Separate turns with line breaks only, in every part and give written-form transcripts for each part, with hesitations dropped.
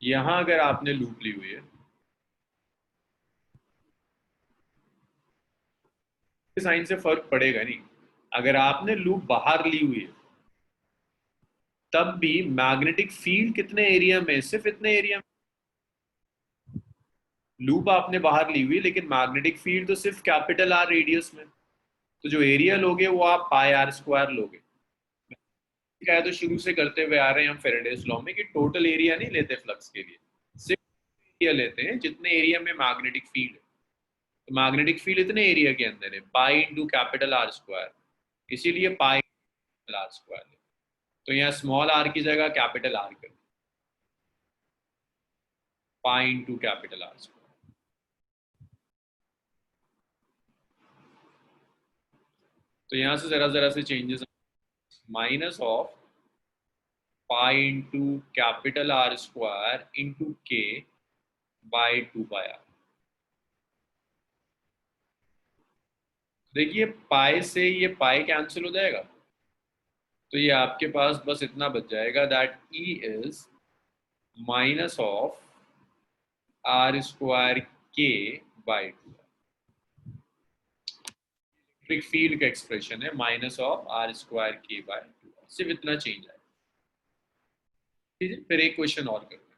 यहां अगर आपने लूप ली हुई है, साइन से फर्क पड़ेगा नहीं। अगर आपने लूप बाहर ली हुई है, तब भी मैग्नेटिक फील्ड कितने एरिया में, सिर्फ इतने एरिया में। लूप आपने बाहर ली हुई है, लेकिन मैग्नेटिक फील्ड तो सिर्फ कैपिटल आर रेडियस में। तो जो एरिया लोगे वो आप पाई आर स्क्वायर लोगे। क्या है, तो शुरू से करते हुए आ रहे हैं हम फेरेडेस लॉ में कि टोटल एरिया नहीं लेते फ्लक्स के लिए, सिर्फ एरिया लेते हैं जितने एरिया में मैग्नेटिक फील्ड है। तो मैग्नेटिक फील्ड इतने एरिया के अंदर है, pi into capital R square. इसीलिए पाई आर स्क्वायर है। तो यहाँ स्मॉल आर की जगह कैपिटल आर कर, pi into capital R square. तो यहाँ से जरा जरा से changes, minus of pi into capital R square into के बाई 2 पाई आर। देखिए पाई से ये पाई कैंसिल हो जाएगा, तो ये आपके पास बस इतना बच जाएगा, that E is minus of R square के बाई 2। इलेक्ट्रिक फील्ड का एक्सप्रेशन है, माइनस ऑफ आर स्क्वायर के बाई 2, सिर्फ इतना चेंज आएगा। ठीक है, फिर एक क्वेश्चन और करते हैं,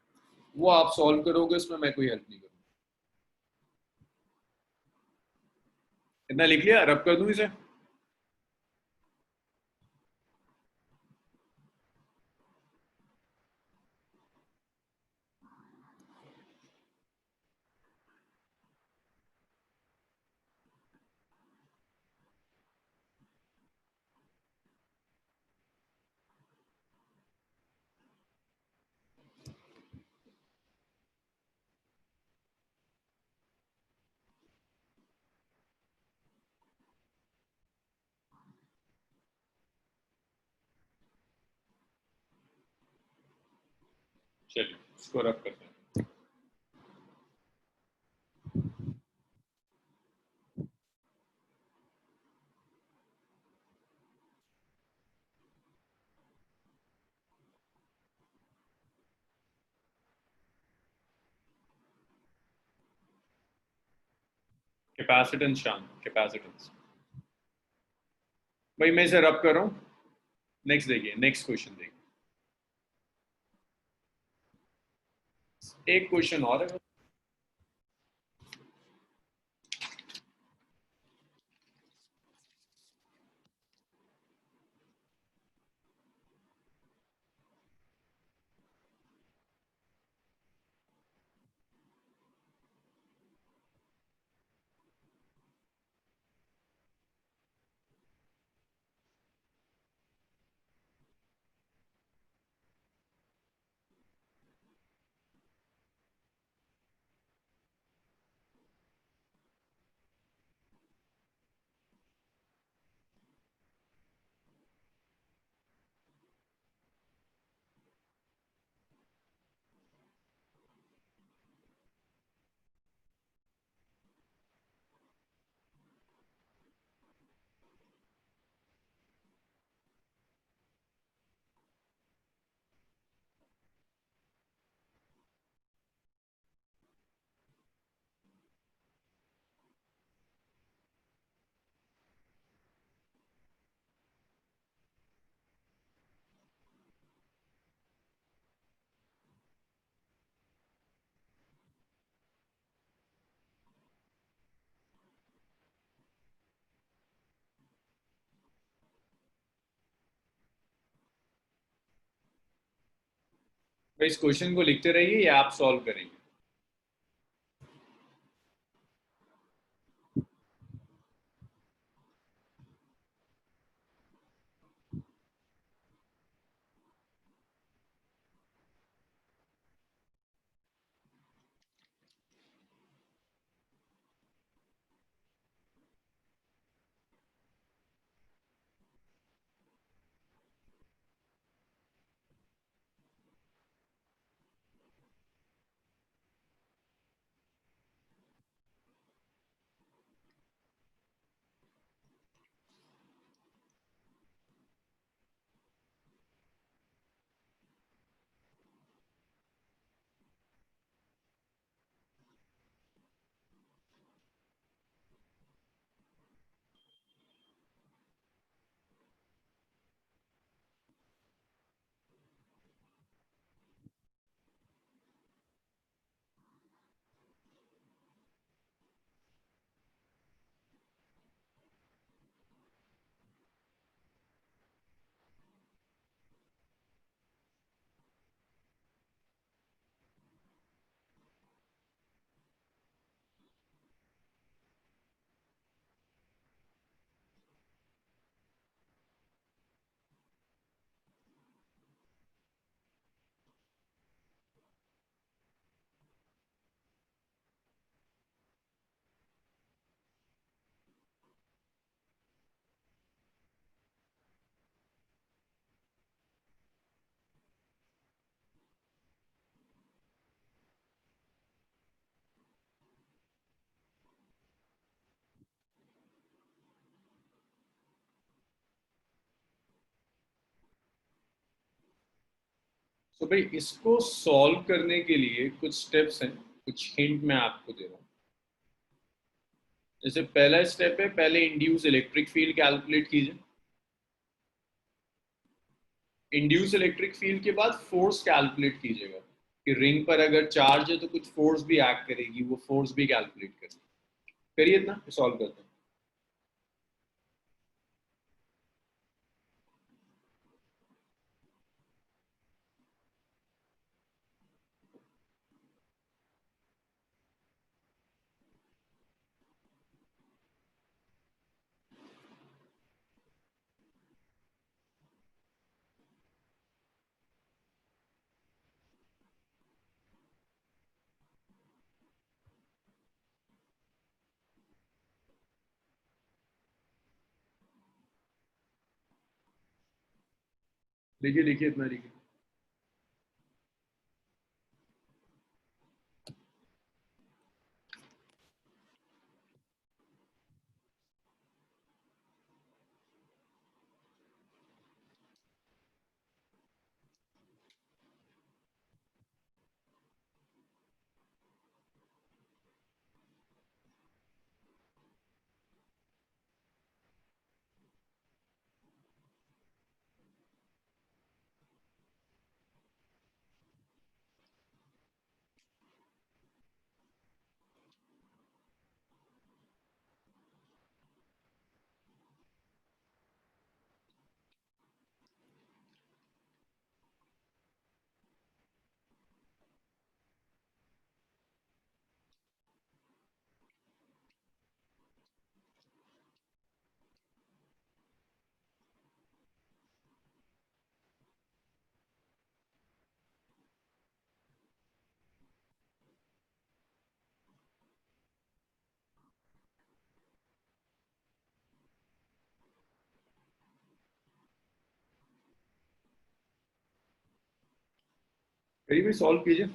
वो आप सॉल्व करोगे, उसमें मैं कोई हेल्प नहीं करूँगा। इतना लिख लिया, रब कर दूं इसे। चलिए इसको रब करते हैं। कैपेसिटेंस शान, कैपेसिटेंस। भाई मैं इसे रब कर रहा हूँ। नेक्स्ट देखिए, नेक्स्ट क्वेश्चन देखिए, एक क्वेश्चन और है। भाई इस क्वेश्चन को लिखते रहिए या आप सॉल्व करेंगे। तो भाई इसको सॉल्व करने के लिए कुछ स्टेप्स हैं, कुछ हिंट मैं आपको दे रहा हूँ। जैसे पहला स्टेप है, पहले इंड्यूस इलेक्ट्रिक फील्ड कैलकुलेट कीजिए। इंड्यूस इलेक्ट्रिक फील्ड के बाद फोर्स कैलकुलेट कीजिएगा कि रिंग पर अगर चार्ज है तो कुछ फोर्स भी एक्ट करेगी, वो फोर्स भी कैलकुलेट करिए। करिए इतना, सॉल्व करते हैं। लिखिए लिखिए, इतना लिखिए। करिए भाई, सॉल्व कीजिए।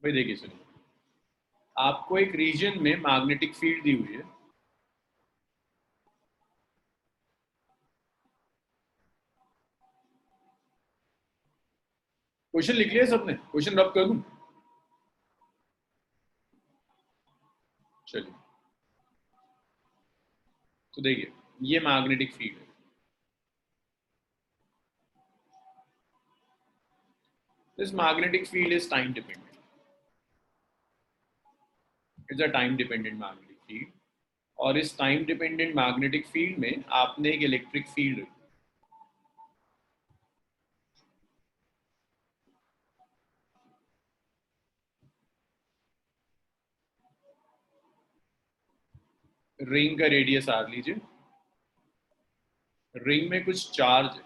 भाई देखिए सुनिए, आपको एक रीजन में मैग्नेटिक फील्ड दी हुई है। क्वेश्चन लिख लिया सबने? क्वेश्चन रब कर दूं? चलिए, तो देखिए, ये मैग्नेटिक फील्ड है। This magnetic field is time dependent. It's a time dependent magnetic field. और इस टाइम डिपेंडेंट मैग्नेटिक फील्ड में आपने एक इलेक्ट्रिक फील्ड, रिंग का रेडियस आर लीजिए। रिंग में कुछ चार्ज है।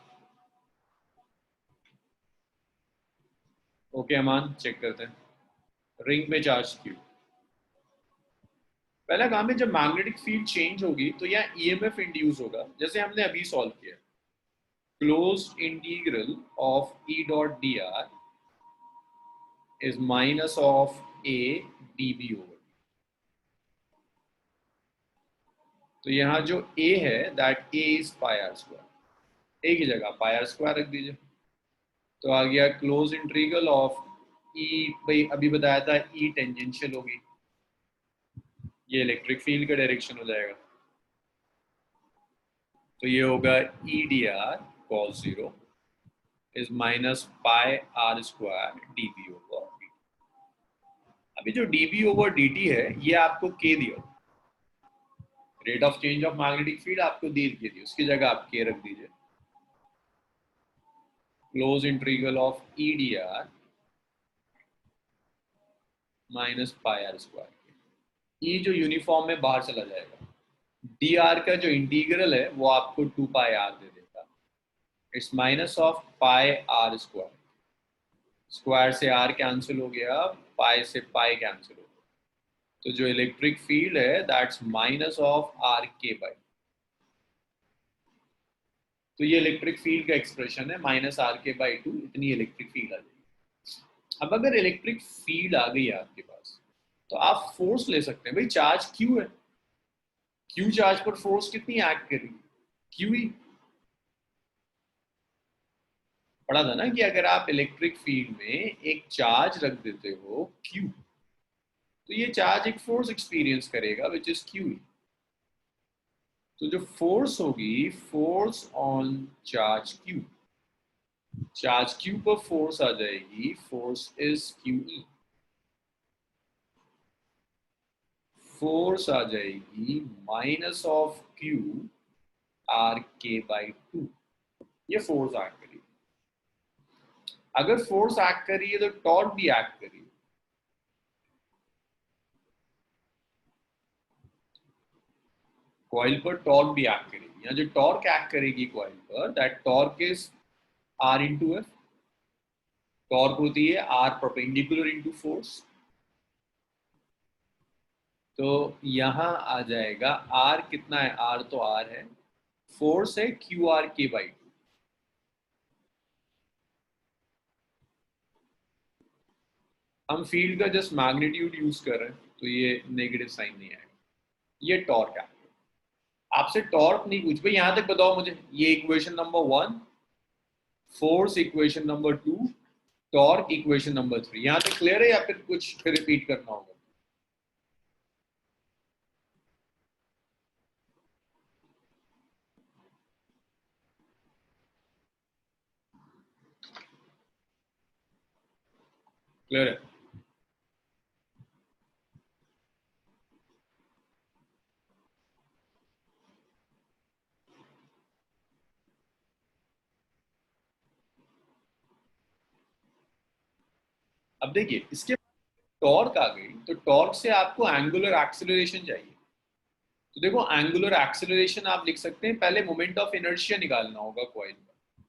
ओके अमान, चेक करते हैं। रिंग में चार्ज क्यू। पहला काम है, जब मैग्नेटिक फील्ड चेंज होगी तो यहाँ ईएमएफ इंड्यूस होगा, जैसे हमने अभी सॉल्व किया। Closed integral of E dot D R is minus of A D B over. तो यहाँ जो ए है, that A is pi R square. A की जगह पाई आर स्क्वायर रख दीजिए। तो आ गया क्लोज इंटीग्रल ऑफ ई, भाई अभी बताया था ई टेंजेंशियल होगी, ये इलेक्ट्रिक फील्ड का डायरेक्शन हो जाएगा। तो ये होगा E D R cos zero is minus pi R square D B over D. अभी जो D B over D T है, ये आपको के दिया, rate of change of magnetic field आपको दी थी, उसकी जगह आप के रख दीजिए। Close integral of E D R minus pi R square. E जो यूनिफॉर्म में बाहर चला जाएगा, डी आर का जो इंटीग्रल है वो आपको 2 पाई आर दे देगा। It's minus of pi R square, square से आर कैंसिल हो गया, पाई से पाई कैंसिल हो गया, तो जो इलेक्ट्रिक फील्ड है that's minus of are K by. तो ये इलेक्ट्रिक फील्ड का एक्सप्रेशन है, माइनस आर के बाई 2, इतनी इलेक्ट्रिक फील्ड आ जाएगी। अब अगर इलेक्ट्रिक फील्ड आ गई है आपके पास, तो आप फोर्स ले सकते हैं। भाई चार्ज क्यू है, क्यू चार्ज पर फोर्स कितनी एक्ट करेगी, क्यू ही। पढ़ा था ना कि अगर आप इलेक्ट्रिक फील्ड में एक चार्ज रख देते हो क्यू, तो ये चार्ज एक फोर्स एक्सपीरियंस करेगा विच इज क्यू। तो जो फोर्स होगी, force on charge Q, charge Q पर फोर्स आ जाएगी, force is Q E. Force आ जाएगी minus of Q R K by 2। ये फोर्स एक्ट करेगी। अगर फोर्स एक्ट कर रही है तो टॉर्क भी एक्ट करेगी। कॉइल पर टॉर्क भी एक्ट करेगी। यहाँ जो टॉर्क एक्ट करेगी कॉइल पर, that torque is R into F. Torque होती है आर परपेंडिकुलर इंटू फोर्स। तो यहां आ जाएगा आर कितना है, आर तो आर है, फोर्स है क्यू आर के बाई 2। हम फील्ड का जस्ट मैग्नीट्यूड यूज कर रहे हैं, तो ये नेगेटिव साइन नहीं आएगा। ये टॉर्क है। आपसे टॉर्क नहीं पूछ भाई, यहां तक बताओ मुझे, ये equation number 1, force equation number 2, torque equation number 3, यहां तक क्लियर है या फिर कुछ फिर रिपीट करना होगा? क्लियर है? अब देखिए, इसके टॉर्क आ गई, तो टॉर्क से आपको एंगुलर एक्सेलरेशन चाहिए। तो देखो, एंगुलर एक्सेलरेशन आप लिख सकते हैं, पहले मोमेंट ऑफ इनर्शिया निकालना होगा कॉइल का।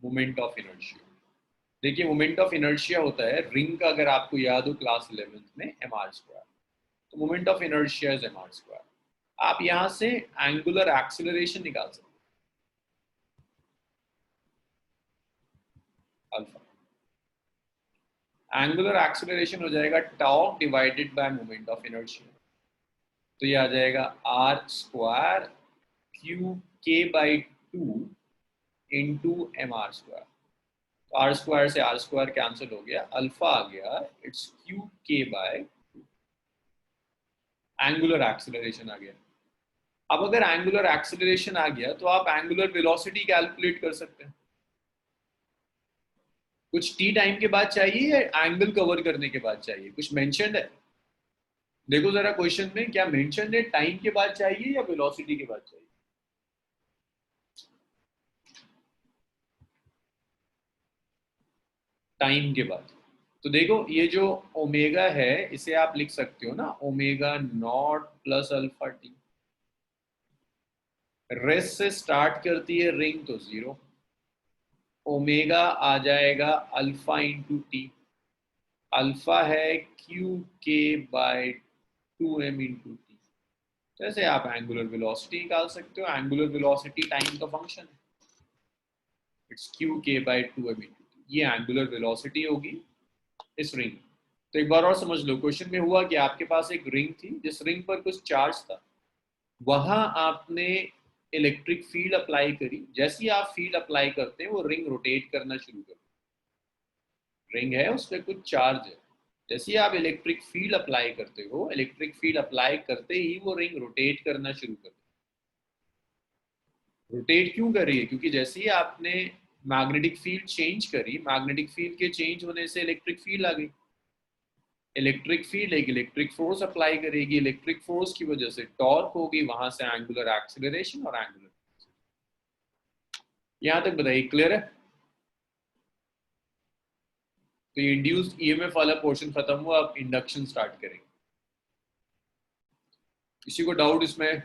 मोमेंट ऑफ इनर्शिया, देखिए मोमेंट ऑफ इनर्शिया होता है रिंग का, अगर आपको याद हो क्लास 11th में, एम आर स्क्वायर। तो moment of inertia is M R square. आप यहां से एंगुलर एक्सेलरेशन निकाल सकते हैं, अल्फा। एंगुलर एक्सेलरेशन हो जाएगा torque divided by moment of inertia. तो ये आ जाएगा आर स्क्वायर क्यू के by 2 into M R square. तो आर स्क्वायर से आर स्क्वायर कैंसिल हो गया, अल्फा आ गया, इट्स क्यू के बाय, एंगुलर एक्सेलरेशन आ गया। अब अगर एंगुलर एक्सेलरेशन आ गया तो आप एंगुलर वेलोसिटी कैलकुलेट कर सकते हैं। कुछ टी टाइम के बाद चाहिए या एंगल कवर करने के बाद चाहिए, कुछ मेंशन्ड है? देखो जरा क्वेश्चन में क्या मेंशन्ड है, टाइम के बाद चाहिए या वेलोसिटी के बाद चाहिए? टाइम के बाद। तो देखो ये जो ओमेगा है, इसे आप लिख सकते हो ना, omega naught plus alpha T. Rest से स्टार्ट करती है रिंग तो 0, ओमेगा आ जाएगा अल्फा इंटू टी। अल्फा है क्यू के बाय 2m इंटू टी। जैसे आप एंगुलर वेलोसिटी निकाल सकते हो, एंगुलर वेलोसिटी टाइम का फंक्शन है, इट्स क्यू के बाय 2m इंटू टी। ये एंगुलर वेलोसिटी होगी इस रिंग। तो एक बार और समझ लो, क्वेश्चन में हुआ कि आपके पास एक रिंग थी, जिस रिंग पर कुछ चार्ज था, वहां आपने इलेक्ट्रिक फील्ड अप्लाई करी। जैसे ही आप फील्ड अप्लाई करते हैं वो रिंग रोटेट करना शुरू कर, रिंग है उस पर कुछ चार्ज है, जैसे ही आप इलेक्ट्रिक फील्ड अप्लाई करते हो, इलेक्ट्रिक फील्ड अप्लाई करते ही वो रिंग रोटेट करना शुरू कर। रोटेट क्यों कर रही है? क्योंकि जैसे ही आपने मैग्नेटिक फील्ड चेंज करी, मैग्नेटिक फील्ड के चेंज होने से इलेक्ट्रिक फील्ड आ गई। इलेक्ट्रिक फील्ड एक इलेक्ट्रिक फोर्स अप्लाई करेगी, इलेक्ट्रिक फोर्स की वजह से टॉर्क होगी, वहां से एंगुलर एक्सीलरेशन और एंगुलर। यहां तक बताइए, क्लियर है? तो ये इंड्यूस्ड ईएमएफ वाला पोर्शन खत्म हुआ, अब इंडक्शन स्टार्ट करेंगे। किसी को डाउट इसमें?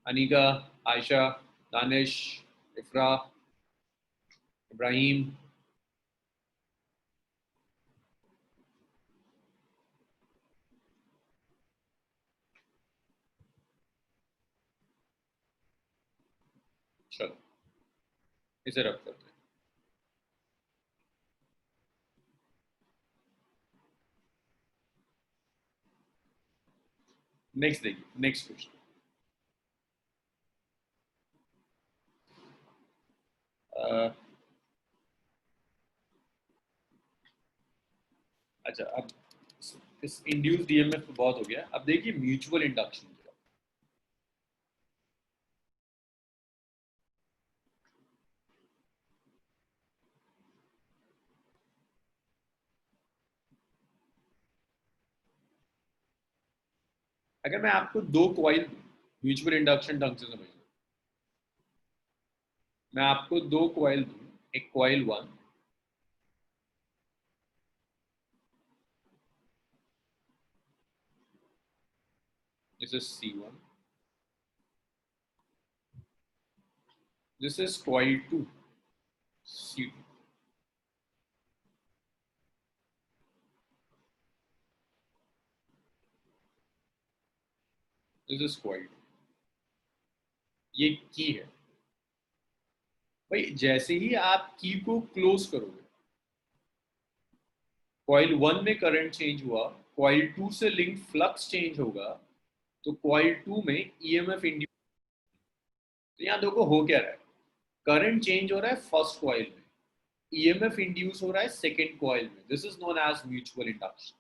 अनिका, आयशा, दानिश, इफ्रा, इब्राहिम? चलो इसे रब करते हैं। नेक्स्ट देखिए, नेक्स्ट क्वेश्चन। अच्छा, अब इस इंड्यूस्ड ईएमएफ तो बहुत हो गया, अब देखिए म्यूचुअल इंडक्शन। अगर मैं आपको दो कॉइल दूं, म्यूचुअल इंडक्शन ढंग से समझ लो, मैं आपको दो कॉइल दूं, एक coil one, this is C1, this is coil two, C2, this is coil two. ये की है भाई, जैसे ही आप की को क्लोज करोगे, कॉइल वन में करंट चेंज हुआ, कॉइल टू से लिंक फ्लक्स चेंज होगा, तो कॉइल टू में ईएमएफ इंड्यूस। तो यहाँ देखो हो क्या रहा है, करंट चेंज हो रहा है फर्स्ट कॉइल में, ईएमएफ इंड्यूस हो रहा है सेकेंड कॉइल में, this is known as mutual induction.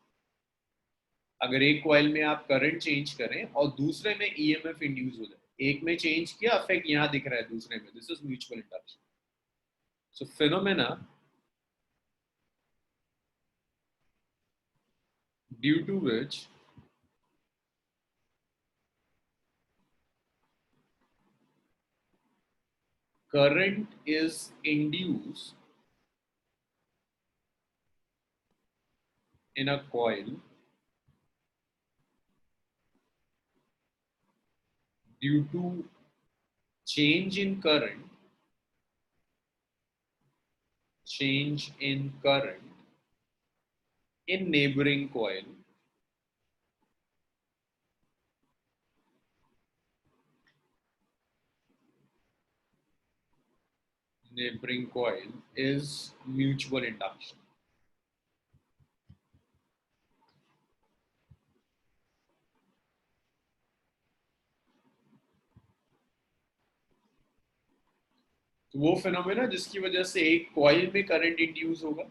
अगर एक कॉइल में आप करंट चेंज करें और दूसरे में ईएमएफ इंड्यूस हो जाए, एक में चेंज किया, इफेक्ट यहाँ दिख रहा है, दूसरे में, this is mutual induction. So phenomena due to which current is induced in a coil due to change in current, change in current in neighboring coil, neighboring coil is mutual induction. तो वो phenomena जिसकी वजह से एक coil में current induce होगा,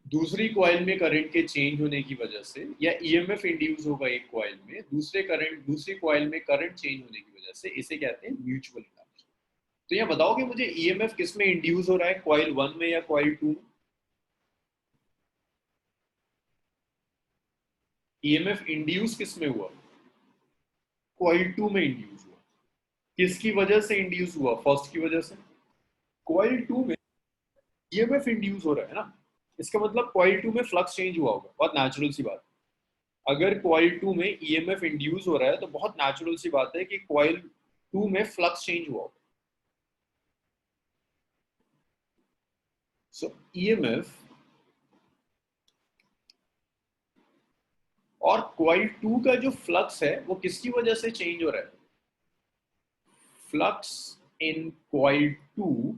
दूसरी coil में करंट के चेंज होने की वजह से, या ईएमएफ इंड्यूस होगा एक कॉइल में, दूसरी कॉइल में करंट चेंज होने की वजह से, इसे कहते हैं म्यूचुअल इंडक्शन। तो यहाँ बताओगे मुझे ईएमएफ किस में इंड्यूस हो रहा है, कॉइल वन में या कॉइल टू में? ईएमएफ इंड्यूस किस में हुआ? कॉइल टू में इंड्यूस हुआ। किसकी वजह से इंड्यूस हुआ? फर्स्ट की वजह से। कॉइल टू में ईएमएफ इंड्यूस हो रहा है ना, इसका मतलब कॉइल टू में फ्लक्स चेंज हुआ होगा, बहुत नेचुरल सी बात है। अगर कॉइल टू में ईएमएफ इंड्यूस हो रहा है तो बहुत नेचुरल सी बात है कि कॉइल टू में फ्लक्स चेंज हुआ होगा। सो ईएमएफ और कॉइल टू का जो फ्लक्स है वो किसकी वजह से चेंज हो रहा है? Flux in coil two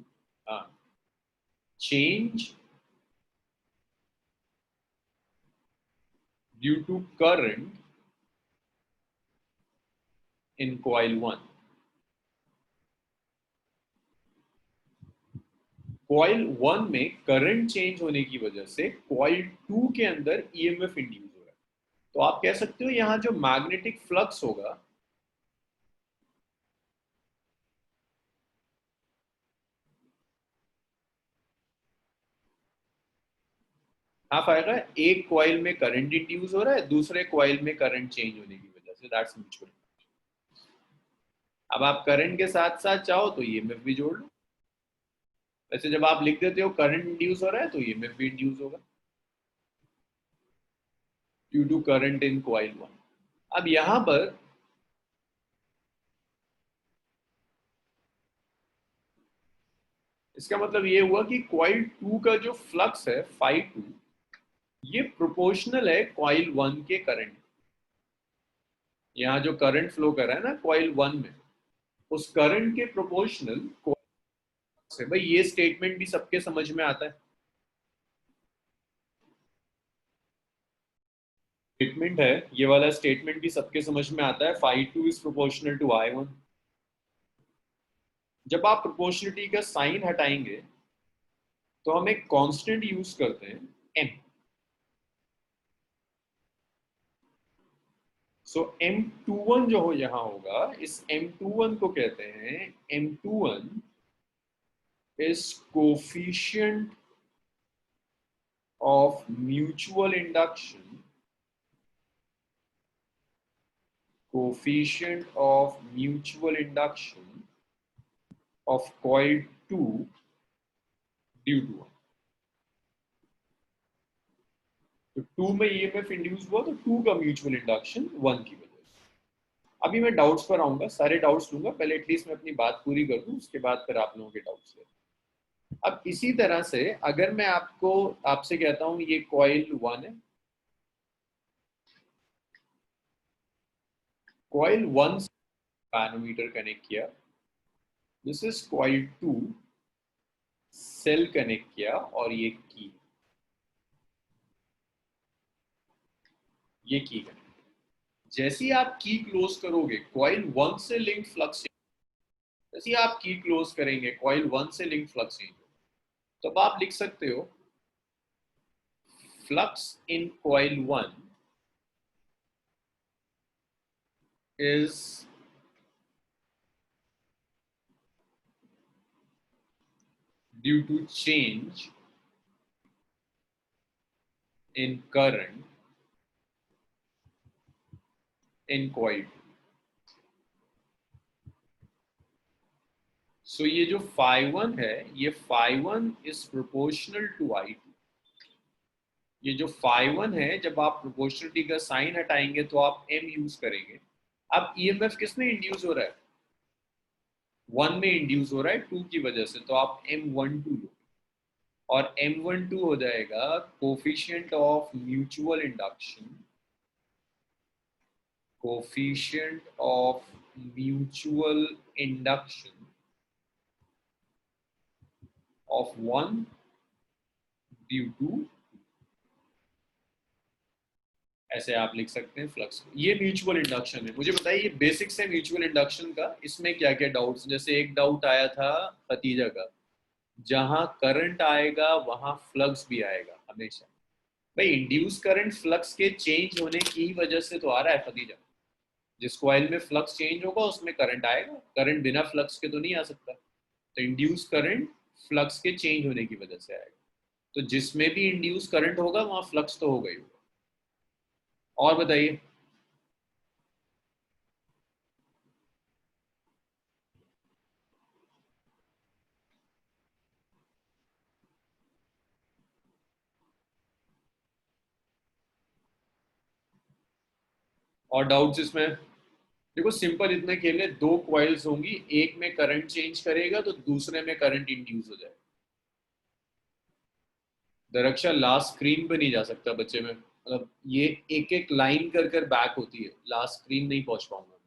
change due to current in coil 1. Coil 1 में करंट चेंज होने की वजह से कॉइल 2 के अंदर ईएमएफ इंड्यूस हो रहा है। तो आप कह सकते हो यहां जो मैग्नेटिक फ्लक्स होगा, हाँ फायदा है, एक कॉइल में करंट इंड्यूस हो रहा है, दूसरे कॉइल में करंट चेंज होने की वजह से, दैट्स म्यूचुअल। अब आप करंट के साथ साथ चाहो तो ईएमएफ भी जोड़ लो। वैसे जब आप लिख देते हो करंट इंड्यूस हो रहा है तो ईएमएफ भी इंड्यूस होगा due to current in coil 1। अब यहां पर इसका मतलब ये हुआ कि कॉइल 2 का जो फ्लक्स है फाई 2, ये प्रोपोर्शनल है कॉइल 1 के करंट। यहाँ जो करंट फ्लो कर रहा है ना कॉइल 1 में, उस करंट के प्रोपोर्शनल से। भाई ये स्टेटमेंट भी सबके समझ में आता है। स्टेटमेंट है ये वाला स्टेटमेंट भी सबके समझ में आता है, फाई 2 इज प्रोपोर्शनल टू आई 1। जब आप प्रोपोर्शनलिटी का साइन हटाएंगे तो हम एक कांस्टेंट यूज करते हैं m। सो M21 जो हो यहां होगा, इस M21 को कहते हैं, M21 is coefficient of mutual induction, coefficient of mutual induction of coil 2 due to 1। तो 2 में ईएमएफ इंड्यूस हुआ तो 2 का म्यूचुअल इंडक्शन 1 की वजह से। अभी मैं डाउट्स पर आऊंगा, सारे डाउट्स लूंगा, पहले एटलीस्ट मैं अपनी बात पूरी कर दूं, उसके बाद फिर आप लोगों के डाउट्स ले। अब इसी तरह से अगर मैं आपसे कहता हूं ये कॉइल 1 है, कॉइल 1 से मैनोमीटर कनेक्ट किया, this is coil 2 cell connect किया, और ये की कनेक्ट। जैसे ही आप की क्लोज करोगे कॉइल 1 से लिंक फ्लक्स, जैसे ही आप की क्लोज करेंगे कॉइल 1 से लिंक फ्लक्स चेंज, तब आप लिख सकते हो flux in coil 1 is due to change in current in coil 2। So ये जो phi1 है, ये phi1 is proportional to I2। ये जो phi1 है, जब आप प्रोपोर्शनलिटी का साइन हटाएंगे तो आप m यूज करेंगे। अब ईएमएफ किसमें इंड्यूस हो रहा है? 1 में इंड्यूस हो रहा है 2 की वजह से, तो आप M12 लो, और M12 हो जाएगा coefficient of mutual induction, coefficient of mutual induction of 1 due to, ऐसे आप लिख सकते हैं फ्लक्स को। ये म्यूचुअल इंडक्शन है। मुझे बताइए ये बेसिक्स है म्यूचुअल इंडक्शन का, इसमें क्या क्या डाउट्स? जैसे एक डाउट आया था खतीजा का, जहां करंट आएगा वहां फ्लक्स भी आएगा हमेशा। भाई इंड्यूस करंट फ्लक्स के चेंज होने की वजह से तो आ रहा है खतीजा। जिस कॉइल में फ्लक्स चेंज होगा उसमें करंट आएगा, करंट बिना फ्लक्स के तो नहीं आ सकता। तो इंड्यूस करंट फ्लक्स के चेंज होने की वजह से आएगा। तो जिसमें भी इंड्यूस करंट होगा वहां फ्लक्स तो होगा ही होगा। और बताइए। और डाउट्स इसमें? देखो सिंपल इतना खेल है, दो कॉइल्स होंगी, एक में करंट चेंज करेगा तो दूसरे में करंट इंड्यूस हो जाएगा। दरक्षा लास्ट स्क्रीन पे नहीं जा सकता बच्चे में, मतलब ये एक एक लाइन कर कर बैक होती है, लास्ट स्क्रीन नहीं पहुंच पाऊंगा।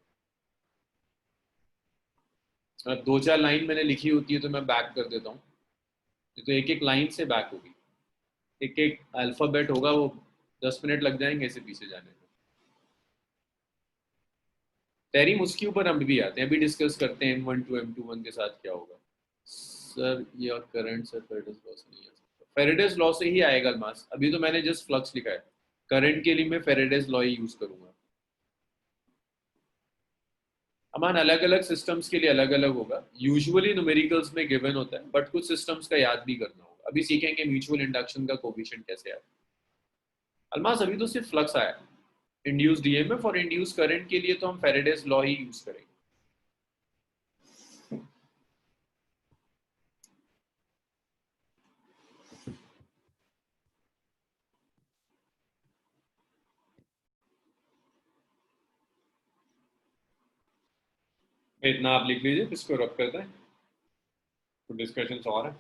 मतलब दो चार लाइन मैंने लिखी होती है तो मैं बैक कर देता हूँ, तो एक एक लाइन से बैक होगी, एक एक अल्फाबेट होगा, वो 10 मिनट लग जाएंगे ऐसे पीछे जाने में। तेरी उसके ऊपर हम भी आते हैं, अभी डिस्कस करते हैं M12 M21 के साथ क्या होगा। सर ये करंट सर फेरेडेज लॉ से नहीं आ सकता, फेरेडेज लॉ से ही आएगा मास। अभी तो मैंने जस्ट फ्लक्स लिखा है, करंट के लिए मैं फेरेडेज लॉ ही यूज करूंगा। अमान अलग अलग सिस्टम्स के लिए अलग अलग होगा, यूजुअली न्यूमेरिकल्स में गिवन होता है, बट कुछ सिस्टम्स का याद भी करना होगा। अभी सीखेंगे म्यूचुअल इंडक्शन का कोफिशिएंट कैसे आता है। अलमास अभी तो सिर्फ फ्लक्स आया, इंड्यूस्ड ईएमएफ और इंड्यूस करंट के लिए तो हम फेरेडेस लॉ ही यूज करेंगे। इतना आप लिख लीजिए, इसको रब करते हैं, तो डिस्कशन और है।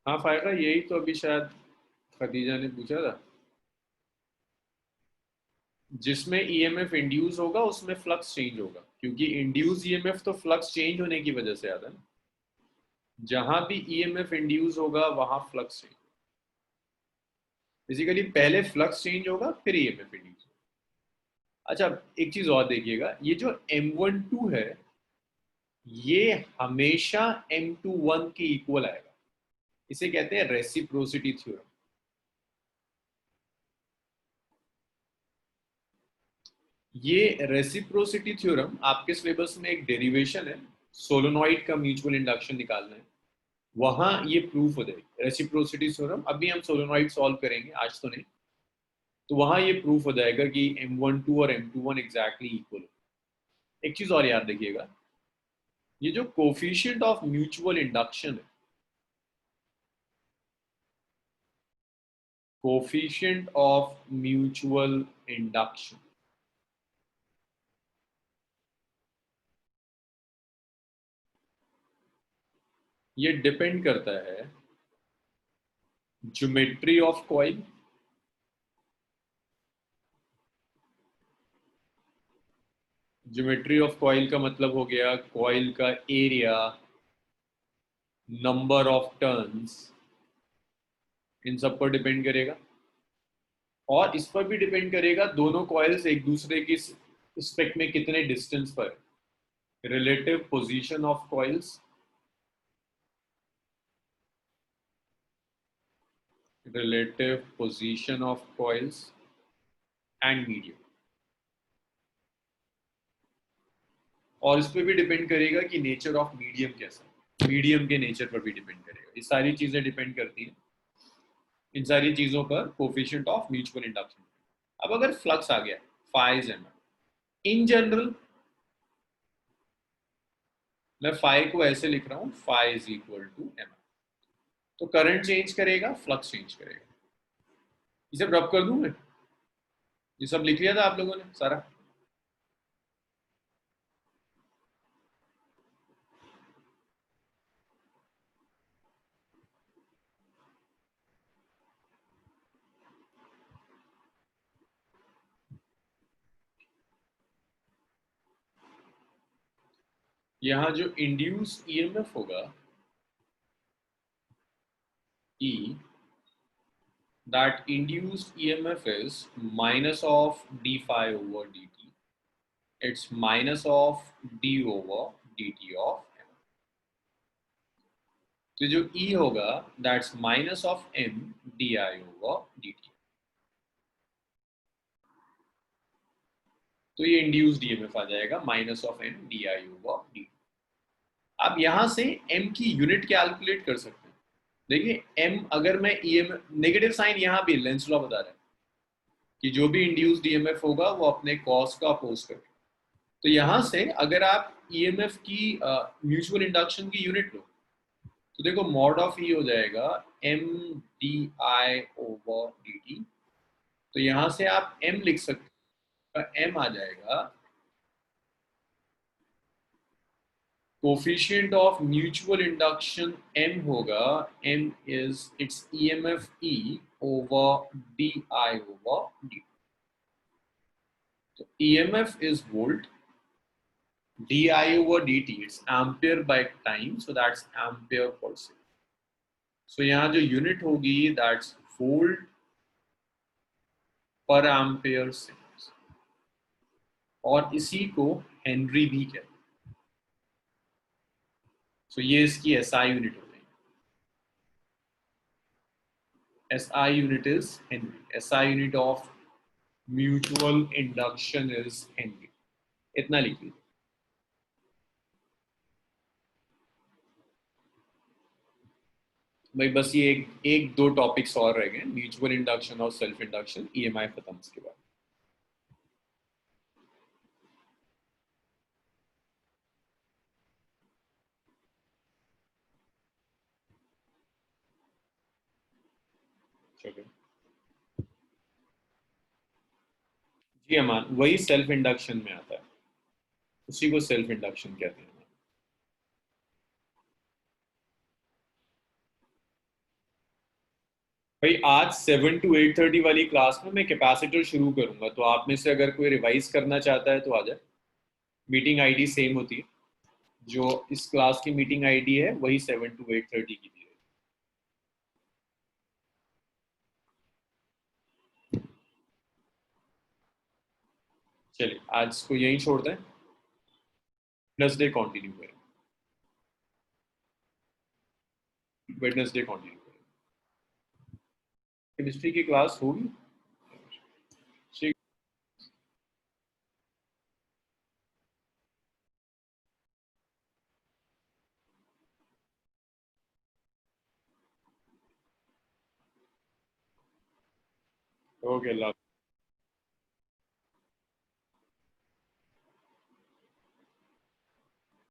हाँ फायदा यही तो अभी शायद खदीजा ने पूछा था, जिसमें ईएमएफ इंड्यूस होगा उसमें फ्लक्स चेंज होगा, क्योंकि इंड्यूस ईएमएफ तो फ्लक्स चेंज होने की वजह से आता है ना, जहां भी ईएमएफ इंड्यूस होगा वहां फ्लक्स चेंज, बेसिकली पहले फ्लक्स चेंज होगा फिर ईएमएफ इंड्यूस होगा। अच्छा, एक चीज और देखिएगा, ये जो M12 है ये हमेशा M21 के इक्वल आएगा, इसे कहते हैं रेसिप्रोसिटी थ्योरम। ये रेसिप्रोसिटी थ्योरम आपके सिलेबस में एक डेरिवेशन है, सोलोनॉइड का म्यूचुअल इंडक्शन निकालना है, वहां ये प्रूफ हो जाएगी रेसिप्रोसिटी थ्योरम। अभी हम सोलोनॉइड सॉल्व करेंगे, आज तो नहीं, तो वहां ये प्रूफ हो जाएगा कि M12 और M21 एग्जैक्टली इक्वल हो। एक चीज और याद रखिएगा, ये जो कोफिशिएंट ऑफ म्यूचुअल इंडक्शन है, कोफिशिएंट ऑफ म्यूचुअल इंडक्शन, ये डिपेंड करता है geometry of coil, geometry of coil का मतलब हो गया कॉइल का एरिया, नंबर ऑफ टर्न्स, इन सब पर डिपेंड करेगा। और इस पर भी डिपेंड करेगा दोनों कॉइल्स एक दूसरे की रिस्पेक्ट में कितने डिस्टेंस पर, relative position of coils, relative position of coils and medium. और इस पर भी डिपेंड करेगा कि नेचर ऑफ मीडियम कैसा, मीडियम के नेचर पर भी डिपेंड करेगा, ये सारी चीजें डिपेंड करती हैं इन सारी चीजों पर कोफिशिएंट ऑफ म्यूचुअल इंडक्शन। अब अगर फ्लक्स आ गया phi is M, in general मैं फाई को ऐसे लिख रहा हूं, phi is equal to M, तो करंट चेंज करेगा फ्लक्स चेंज करेगा। इसे रब कर दूं मैं, ये सब लिख लिया था आप लोगों ने सारा। यहां जो इंड्यूस ईएमएफ होगा E, that induced EMF is minus of d phi over dt. It's minus of d over dt of m. तो जो E होगा that's minus of m di over dt. तो ये इंड्यूस्ड ईएमएफ आ जाएगा minus of M D I over D. आप यहां से m की यूनिट कैलकुलेट कर सकते हैं। देखिए m, अगर मैं ईएमएफ नेगेटिव साइन यहां भी लेंस लॉ बता रहा है कि जो भी इंड्यूस्ड ईएमएफ होगा वो अपने कॉस का अपोज करे। तो यहां से अगर आप ईएमएफ की म्यूचुअल इंडक्शन की यूनिट लो, तो देखो मॉड ऑफ ई हो जाएगा M D I over D T. तो यहां से आप एम लिख सकते हैं, एम आ जाएगा coefficient of mutual induction m होगा, m is it's EMF E over D I over D. तो EMF is volt, di over dt, it's ampere by time, so that's ampere per second. सो यहाँ जो unit होगी that's volt per ampere second, और इसी को Henry भी कहते हैं। सो ये इसकी एसआई यूनिट हो गई। SI unit is Henry, SI unit of mutual induction is Henry. इतना लिख लीजिए। भाई बस ये एक दो टॉपिक्स और रह गए, म्यूचुअल इंडक्शन और सेल्फ इंडक्शन, ईएमआई खत्म इसके बाद। चलो जी अमान, वही सेल्फ इंडक्शन में आता है, उसी को सेल्फ इंडक्शन कहते हैं। भाई आज 7 to 8:30 वाली क्लास में मैं कैपेसिटर शुरू करूंगा, तो आप में से अगर कोई रिवाइज करना चाहता है तो आ जाए। मीटिंग आईडी सेम होती है, जो इस क्लास की मीटिंग आईडी है वही 7 to 8:30 की दी है। चलिए आज इसको यहीं छोड़ते हैं, वेडनेसडे कंटिन्यू करें, वेडनेसडे कंटिन्यू करें। केमिस्ट्री की क्लास होगी। ठीक। ओके।